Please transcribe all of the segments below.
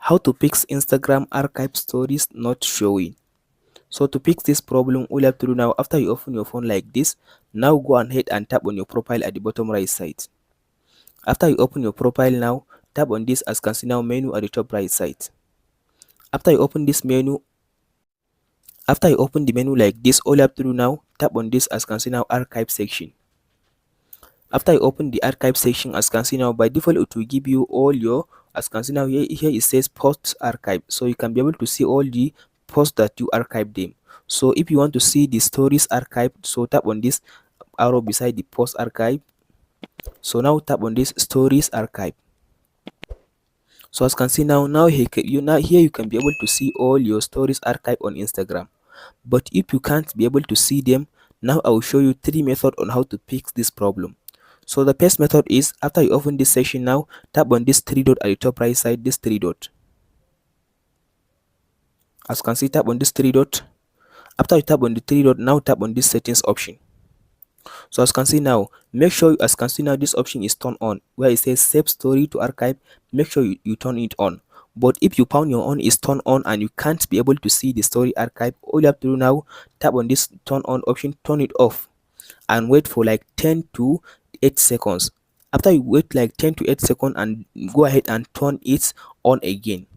How to fix Instagram archive stories not showing. So to fix this problem, all you have to do now, after you open your phone like this, now go ahead and tap on your profile at the bottom right side. After you open your profile now, tap on this as can see now menu at the top right side. After you open this menu, after you open the menu like this, all you have to do now, tap on this as can see now archive section. After you open the archive section, as can see now, by default it will give you all your, as can see now here it says post archive, so you can be able to see all the posts that you archived them. So if you want to see the stories archived, so tap on this arrow beside the post archive. So now tap on this stories archive. So as can see now here you can be able to see all your stories archive on Instagram. But if you can't be able to see them, now I will show you 3 methods on how to fix this problem. So the first method is, after you open this section now, tap on this 3 dot at the top right side, this 3 dot. As you can see, tap on this 3 dot. After you tap on the 3 dot, now tap on this settings option. So as you can see now, make sure as you can see now this option is turned on, where it says save story to archive. Make sure you turn it on. But if you found your own is turned on and you can't be able to see the story archive, all you have to do now, tap on this turn on option, turn it off, and wait for like 10 to 8 seconds. After you wait like 10 to 8 seconds, and go ahead and turn it on again.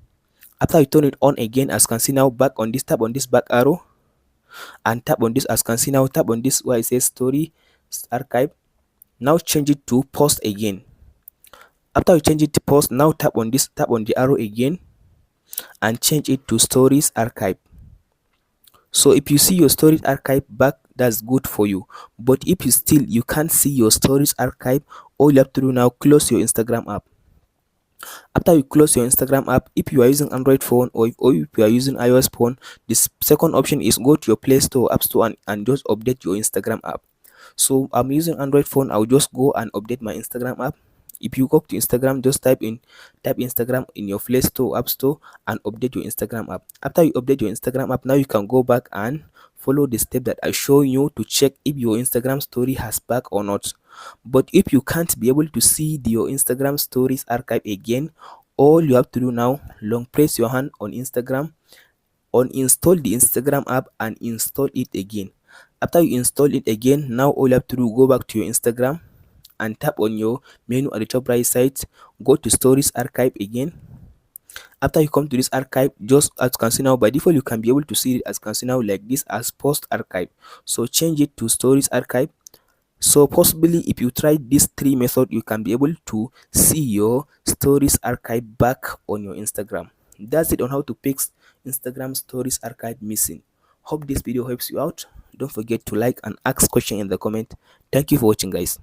After you turn it on again, as you can see now, back on this, tap on this back arrow and tap on this, as you can see now, tap on this where it says story archive. Now change it to post again. After you change it to post, now tap on this, tap on the arrow again and change it to stories archive. So if you see your storage archive back, that's good for you. But if you can't see your storage archive, all you have to do now, close your Instagram app. After you close your Instagram app, if you are using Android phone or if you are using iOS phone, this second option is go to your Play Store, App Store, and just update your Instagram app. So I'm using Android phone, I'll just go and update my Instagram app. If you go to Instagram, just type Instagram in your Play Store, App Store, and update your Instagram app. After you update your Instagram app, now you can go back and follow the step that I show you to check if your Instagram story has back or not. But if you can't be able to see your Instagram stories archive again, all you have to do now, long press your hand on Instagram, uninstall the Instagram app and install it again. After you install it again, now all you have to do, go back to your Instagram and tap on your menu at the top right side, go to stories archive again. After you come to this archive, just as you can see now, by default you can be able to see it as you can see now like this as post archive. So change it to stories archive. So possibly if you try these 3 methods, you can be able to see your stories archive back on your Instagram. That's it on how to fix Instagram stories archive missing. Hope this video helps you out. Don't forget to like and ask question in the comment. Thank you for watching, guys.